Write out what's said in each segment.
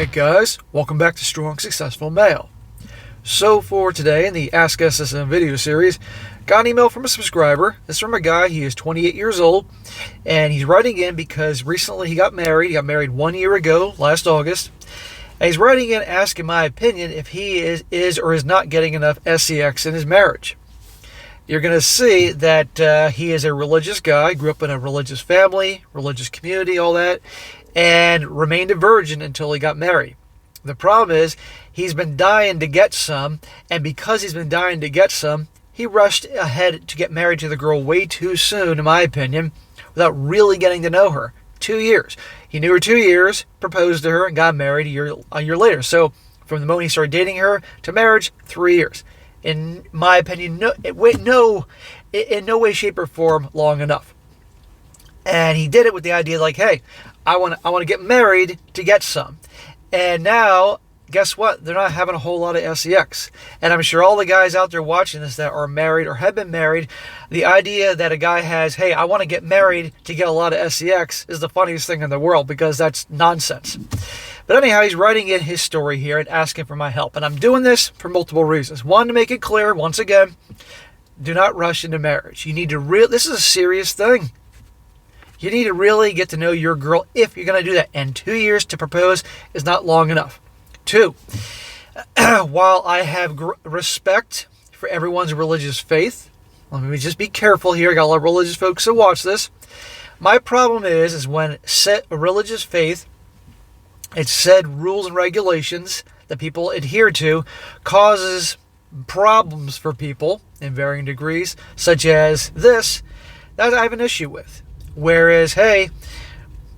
Alright guys, welcome back to Strong Successful Male. So for today in the Ask SSM video series, got an email from a subscriber. This is from a guy, he is 28 years old, and he's writing in because recently he got married. He got married 1 year ago, last August. And he's writing in asking my opinion if he is or is not getting enough sex in his marriage. You're going to see that he is a religious guy, grew up in a religious family, religious community, all that, and remained a virgin until he got married. The problem is he's been dying to get some, and because he's been dying to get some, he rushed ahead to get married to the girl way too soon, in my opinion, without really getting to know her. 2 years. He knew her 2 years, proposed to her, and got married a year later. So from the moment he started dating her to marriage, 3 years. In my opinion, in no way, shape, or form long enough. And he did it with the idea like, hey, I want to get married to get some. And now, guess what? They're not having a whole lot of sex. And I'm sure all the guys out there watching this that are married or have been married, the idea that a guy has, hey, I want to get married to get a lot of sex is the funniest thing in the world, because that's nonsense. But anyhow, he's writing in his story here and asking for my help. And I'm doing this for multiple reasons. One, to make it clear, once again, do not rush into marriage. You need to this is a serious thing. You need to really get to know your girl if you're going to do that. And 2 years to propose is not long enough. 2, while I have respect for everyone's religious faith, let me just be careful here. I got a lot of religious folks who watch this. My problem is when a religious faith, it's said rules and regulations that people adhere to, causes problems for people in varying degrees, such as this, that I have an issue with. Whereas, hey,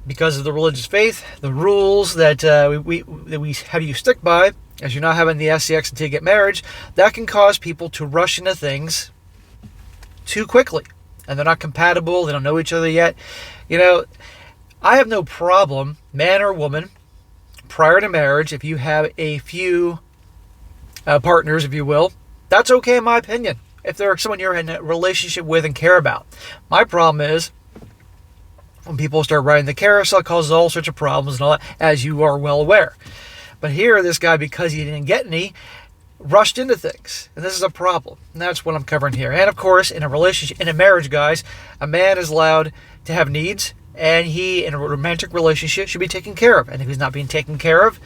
because of the religious faith, the rules that we have you stick by, as you're not having the sex until you get married, that can cause people to rush into things too quickly. And they're not compatible, they don't know each other yet. You know, I have no problem, man or woman, prior to marriage, if you have a few partners, if you will, that's okay in my opinion. If they're someone you're in a relationship with and care about. My problem is, when people start riding the carousel, it causes all sorts of problems and all that, as you are well aware. But here, this guy, because he didn't get any, rushed into things. And this is a problem. And that's what I'm covering here. And of course, in a relationship, in a marriage, guys, a man is allowed to have needs, and he, in a romantic relationship, should be taken care of. And if he's not being taken care of,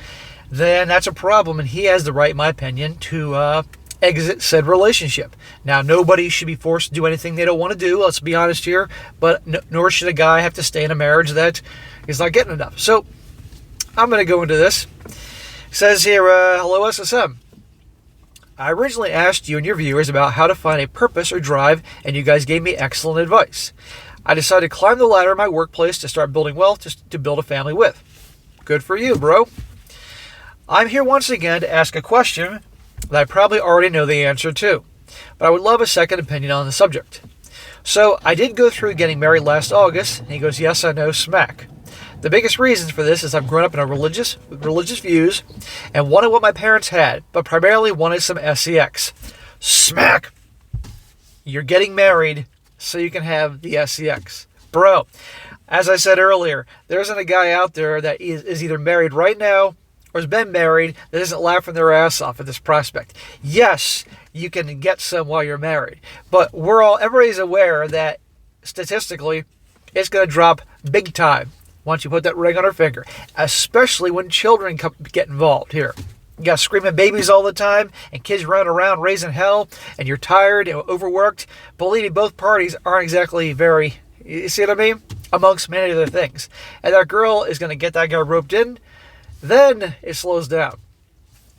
then that's a problem. And he has the right, in my opinion, to exit said relationship. Now, nobody should be forced to do anything they don't want to do, let's be honest here, but nor should a guy have to stay in a marriage that is not getting enough. So, I'm going to go into this. It says here, hello SSM. I originally asked you and your viewers about how to find a purpose or drive, and you guys gave me excellent advice. I decided to climb the ladder in my workplace to start building wealth to build a family with. Good for you, bro. I'm here once again to ask a question that I probably already know the answer to, but I would love a second opinion on the subject. So, I did go through getting married last August, and he goes, yes, I know, smack. The biggest reasons for this is I've grown up in with religious views, and wanted what my parents had, but primarily wanted some sex. Smack! You're getting married so you can have the sex. Bro, as I said earlier, there isn't a guy out there that is either married right now or has been married that isn't laughing their ass off at this prospect. Yes, you can get some while you're married, but everybody's aware that statistically, it's going to drop big time once you put that ring on her finger, especially when children get involved here. You got screaming babies all the time, and kids running around raising hell, and you're tired and overworked. Believe me, both parties aren't exactly very, you see what I mean? Amongst many other things. And that girl is going to get that guy roped in, then it slows down.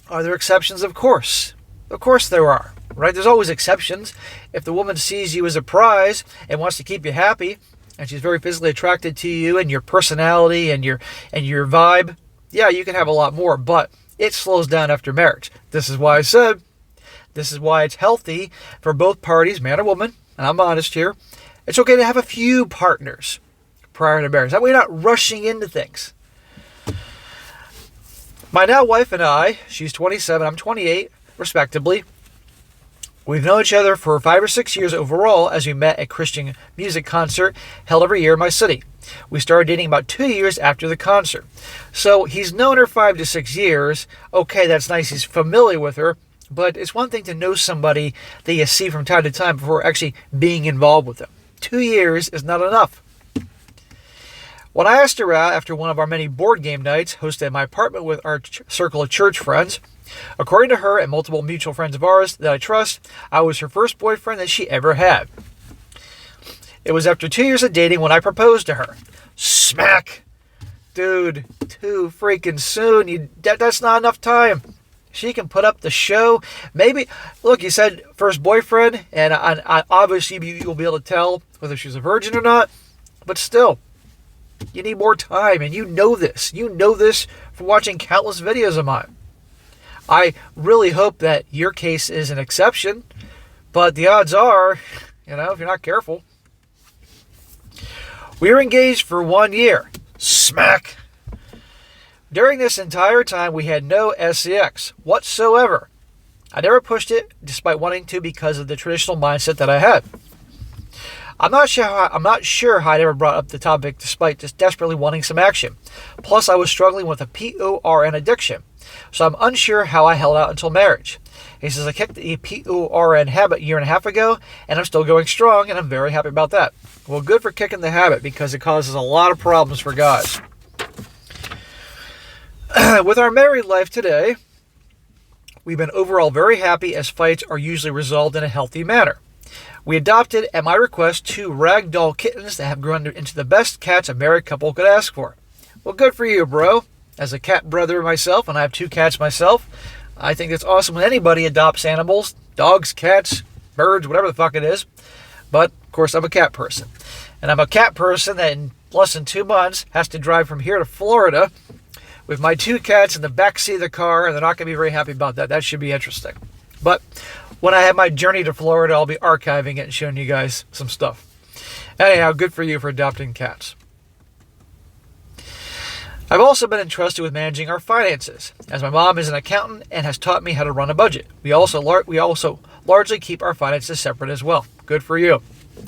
Are there exceptions? Of course. Of course there are, right? There's always exceptions. If the woman sees you as a prize and wants to keep you happy, and she's very physically attracted to you and your personality and your vibe, yeah, you can have a lot more, but it slows down after marriage. This is why I said, this is why it's healthy for both parties, man or woman, and I'm honest here, it's okay to have a few partners prior to marriage. That way you're not rushing into things. My now wife and I, she's 27, I'm 28, respectively. We've known each other for 5 or 6 years overall, as we met at a Christian music concert held every year in my city. We started dating about 2 years after the concert. So he's known her 5 to 6 years. Okay, that's nice. He's familiar with her. But it's one thing to know somebody that you see from time to time before actually being involved with them. 2 years is not enough. When I asked her out after one of our many board game nights hosted at my apartment with our circle of church friends, according to her and multiple mutual friends of ours that I trust, I was her first boyfriend that she ever had. It was after 2 years of dating when I proposed to her. Smack! Dude, too freaking soon. That's not enough time. She can put up the show. Maybe, look, you said first boyfriend, and I obviously you'll be able to tell whether she's a virgin or not, but still. You need more time, and you know this. You know this from watching countless videos of mine. I really hope that your case is an exception, but the odds are, if you're not careful. We were engaged for 1 year. Smack! During this entire time, we had no SCX whatsoever. I never pushed it, despite wanting to, because of the traditional mindset that I had. I'm not sure how I ever brought up the topic despite just desperately wanting some action. Plus, I was struggling with a PORN addiction, so I'm unsure how I held out until marriage. He says, I kicked the PORN habit a year and a half ago, and I'm still going strong, and I'm very happy about that. Well, good for kicking the habit, because it causes a lot of problems for guys. With our married life today, we've been overall very happy, as fights are usually resolved in a healthy manner. We adopted, at my request, 2 ragdoll kittens that have grown into the best cats a married couple could ask for. Well, good for you, bro. As a cat brother myself, and I have 2 cats myself, I think it's awesome when anybody adopts animals, dogs, cats, birds, whatever the fuck it is. But, of course, I'm a cat person. And I'm a cat person that in less than 2 months has to drive from here to Florida with my 2 cats in the backseat of the car, and they're not going to be very happy about that. That should be interesting. But when I have my journey to Florida, I'll be archiving it and showing you guys some stuff. Anyhow, good for you for adopting cats. I've also been entrusted with managing our finances, as my mom is an accountant and has taught me how to run a budget. We also largely keep our finances separate as well. Good for you.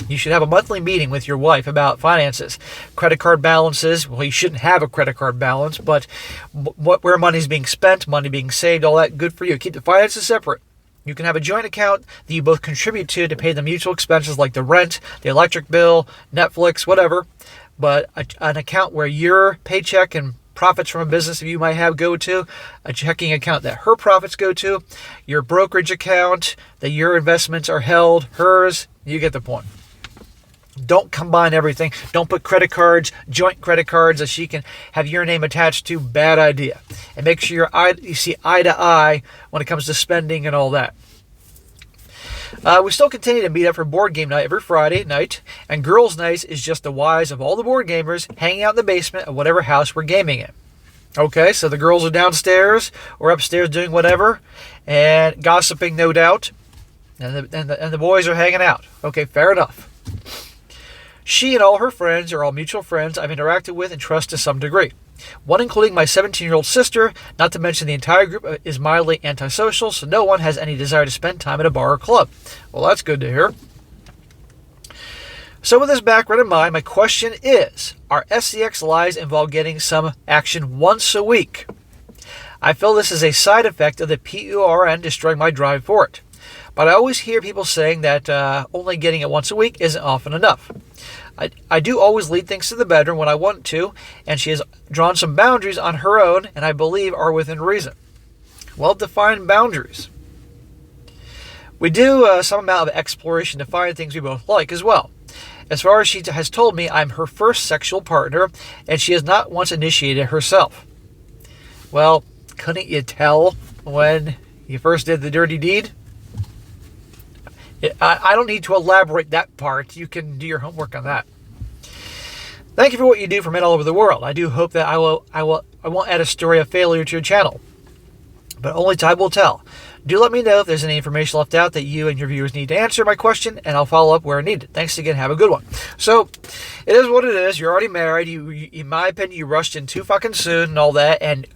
You should have a monthly meeting with your wife about finances, credit card balances. Well, you shouldn't have a credit card balance, but where money's being spent, money being saved, all that, good for you. Keep the finances separate. You can have a joint account that you both contribute to pay the mutual expenses like the rent, the electric bill, Netflix, whatever. But an account where your paycheck and profits from a business that you might have go to, a checking account that her profits go to, your brokerage account that your investments are held, hers, you get the point. Don't combine everything. Don't put credit cards, joint credit cards that she can have your name attached to. Bad idea. And make sure you see eye to eye when it comes to spending and all that. We still continue to meet up for board game night every Friday night, and girls' night is just the wives of all the board gamers hanging out in the basement of whatever house we're gaming in. Okay, so the girls are downstairs or upstairs doing whatever, and gossiping, no doubt, and the boys are hanging out. Okay, fair enough. She and all her friends are all mutual friends I've interacted with and trust to some degree. One including my 17-year-old sister, not to mention the entire group is mildly antisocial, so no one has any desire to spend time at a bar or club. Well, that's good to hear. So with this background in mind, my question is, are SCX lies involve getting some action once a week? I feel this is a side effect of the PORN destroying my drive for it. But I always hear people saying that only getting it once a week isn't often enough. I do always lead things to the bedroom when I want to, and she has drawn some boundaries on her own, and I believe are within reason. Well-defined boundaries. We do some amount of exploration to find things we both like as well. As far as she has told me, I'm her first sexual partner, and she has not once initiated herself. Well, couldn't you tell when you first did the dirty deed? I don't need to elaborate that part. You can do your homework on that. Thank you for what you do for men all over the world. I do hope that I won't add a story of failure to your channel, but only time will tell. Do let me know if there's any information left out that you and your viewers need to answer my question, and I'll follow up where needed. Thanks again. Have a good one. So, it is what it is. You're already married. You in my opinion, you rushed in too fucking soon and all that. And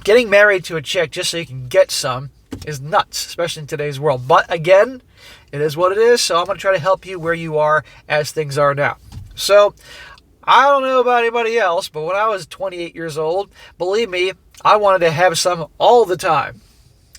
getting married to a chick just so you can get some is nuts, especially in today's world. But again, it is what it is. So I'm going to try to help you where you are as things are now. So, I don't know about anybody else, but when I was 28 years old, believe me, I wanted to have some all the time.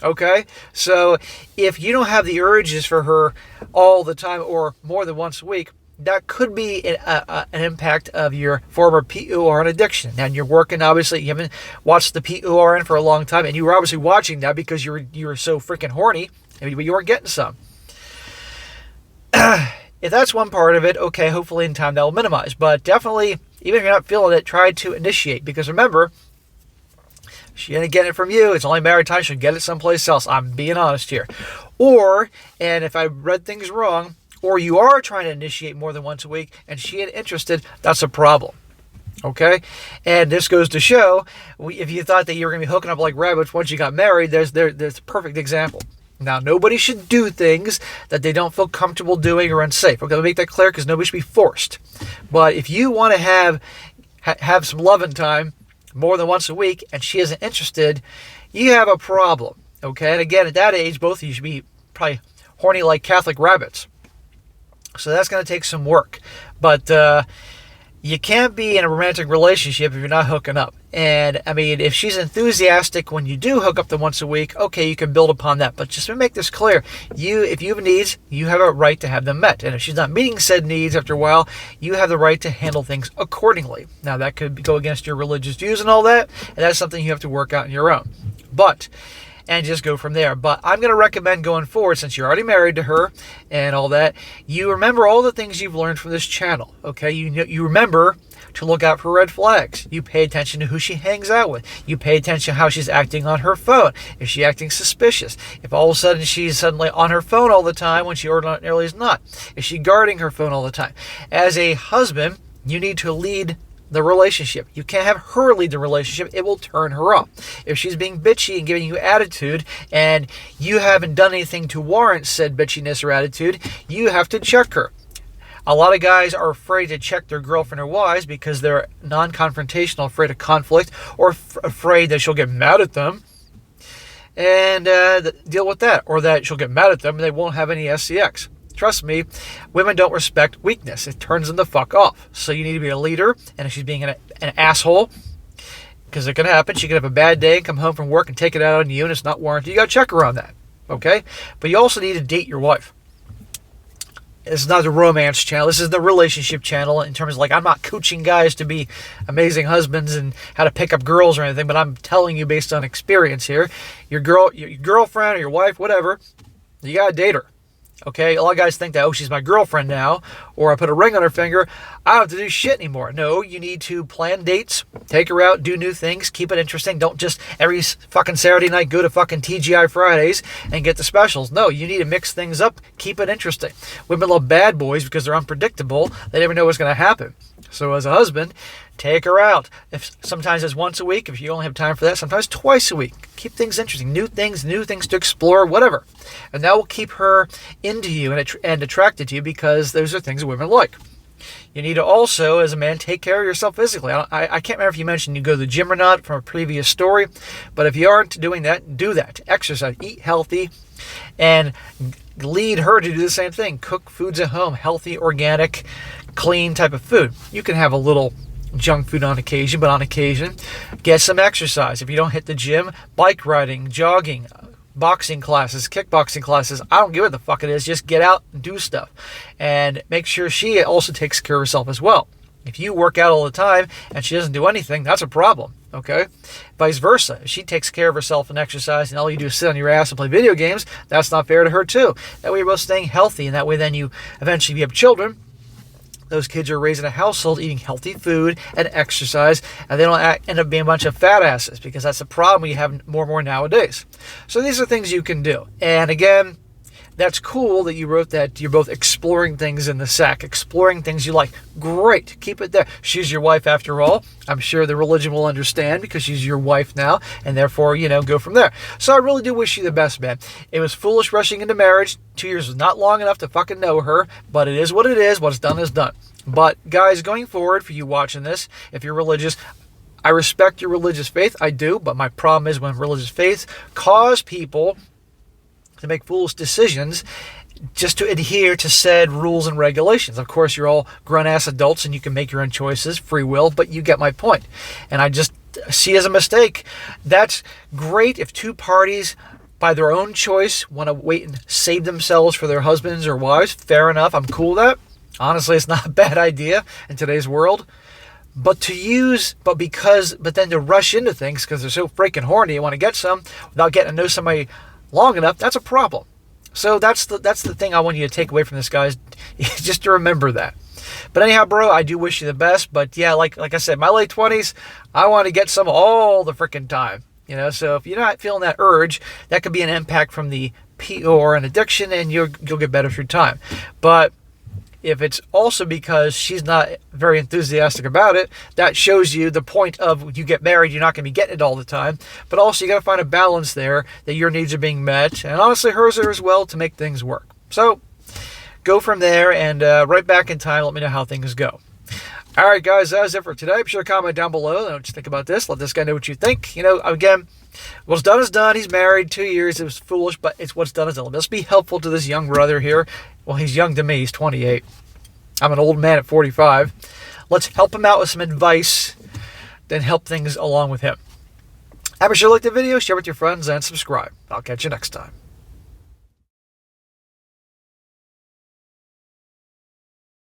Okay? So if you don't have the urges for her all the time or more than once a week, that could be an impact of your former PURN addiction. Now you're working, obviously, you haven't watched the PURN for a long time, and you were obviously watching that because you were so freaking horny, but you weren't getting some. If that's one part of it, okay, hopefully in time that will minimize. But definitely, even if you're not feeling it, try to initiate. Because remember, she ain't getting it from you. It's only a matter of time she'll get it someplace else. I'm being honest here. Or, and if I read things wrong, or you are trying to initiate more than once a week and she ain't interested, that's a problem. Okay? And this goes to show, if you thought that you were going to be hooking up like rabbits once you got married, there's a perfect example. Now, nobody should do things that they don't feel comfortable doing or unsafe. Okay, let me make that clear because nobody should be forced. But if you want to have some loving time more than once a week and she isn't interested, you have a problem. Okay? And again, at that age, both of you should be probably horny like Catholic rabbits. So that's going to take some work. But you can't be in a romantic relationship if you're not hooking up. And, I mean, if she's enthusiastic when you do hook up the once a week, okay, you can build upon that. But just to make this clear, if you have needs, you have a right to have them met. And if she's not meeting said needs after a while, you have the right to handle things accordingly. Now, that could go against your religious views and all that, and that's something you have to work out on your own. And just go from there. But I'm going to recommend going forward, since you're already married to her and all that, you remember all the things you've learned from this channel, okay? You remember to look out for red flags. You pay attention to who she hangs out with. You pay attention to how she's acting on her phone. Is she acting suspicious? If all of a sudden she's suddenly on her phone all the time when she ordinarily is not. Is she guarding her phone all the time? As a husband, you need to lead the relationship. You can't have her lead the relationship. It will turn her off. If she's being bitchy and giving you attitude and you haven't done anything to warrant said bitchiness or attitude, you have to check her. A lot of guys are afraid to check their girlfriend or wives because they're non-confrontational, afraid of conflict, or afraid that she'll get mad at them and deal with that, or that she'll get mad at them and they won't have any SCX. Trust me, women don't respect weakness. It turns them the fuck off. So you need to be a leader, and if she's being an asshole, because it can happen, she could have a bad day and come home from work and take it out on you, and it's not warranted. You got to check her on that, okay? But you also need to date your wife. This is not the romance channel. This is the relationship channel in terms of, like, I'm not coaching guys to be amazing husbands and how to pick up girls or anything, but I'm telling you based on experience here. Your girlfriend or your wife, whatever, you got to date her. Okay, a lot of guys think that, oh, she's my girlfriend now, or I put a ring on her finger, I don't have to do shit anymore. No, you need to plan dates, take her out, do new things, keep it interesting. Don't just every fucking Saturday night go to fucking TGI Fridays and get the specials. No, you need to mix things up, keep it interesting. Women love bad boys because they're unpredictable. They never know what's going to happen. So as a husband, take her out. Sometimes it's once a week, if you only have time for that, sometimes twice a week. Keep things interesting, new things to explore, whatever. And that will keep her into you and attracted to you because those are things that women like. You need to also, as a man, take care of yourself physically. I can't remember if you mentioned you go to the gym or not from a previous story, but if you aren't doing that, do that. Exercise, eat healthy, and lead her to do the same thing. Cook foods at home, healthy, organic, clean type of food. You can have a little junk food on occasion, but on occasion, get some exercise. If you don't hit the gym, bike riding, jogging, boxing classes, kickboxing classes, I don't give what the fuck it is, just get out and do stuff. And make sure she also takes care of herself as well. If you work out all the time and she doesn't do anything, that's a problem, okay? Vice versa. If she takes care of herself and exercise and all you do is sit on your ass and play video games, that's not fair to her too. That way you're both staying healthy, and that way then you eventually, if you have children, those kids are raised in a household eating healthy food and exercise, and they don't end up being a bunch of fat asses, because that's the problem we have more and more nowadays. So these are things you can do. And again, that's cool that you wrote that you're both exploring things in the sack, exploring things you like. Great. Keep it there. She's your wife after all. I'm sure the religion will understand because she's your wife now, and therefore, go from there. So I really do wish you the best, man. It was foolish rushing into marriage. 2 years was not long enough to fucking know her, but it is what it is. What's done is done. But guys, going forward, for you watching this, if you're religious, I respect your religious faith. I do, but my problem is when religious faiths cause people to make foolish decisions, just to adhere to said rules and regulations. Of course, you're all grown-ass adults and you can make your own choices, free will, but you get my point. And I just see as a mistake. That's great if two parties, by their own choice, want to wait and save themselves for their husbands or wives. Fair enough. I'm cool with that. Honestly, it's not a bad idea in today's world. But then to rush into things because they're so freaking horny, you want to get some without getting to know somebody long enough, that's a problem. So that's the thing I want you to take away from this, guys, just to remember that. But anyhow, bro, I do wish you the best. But yeah, like I said, my late 20s, I want to get some all the freaking time. So if you're not feeling that urge, that could be an impact from the PO or an addiction, and you'll get better through time. But if it's also because she's not very enthusiastic about it, that shows you the point of you get married, you're not going to be getting it all the time. But also you got to find a balance there that your needs are being met, and honestly hers are as well, to make things work. So go from there, and right back in time, let me know how things go. All right, guys, that's it for today. Be sure to comment down below. What you think about this. Let this guy know what you think. Again, what's done is done. He's married 2 years. It was foolish, but it's what's done is done. Let's be helpful to this young brother here. Well, he's young to me. He's 28. I'm an old man at 45. Let's help him out with some advice, then help things along with him. Be sure to like the video, share with your friends, and subscribe. I'll catch you next time.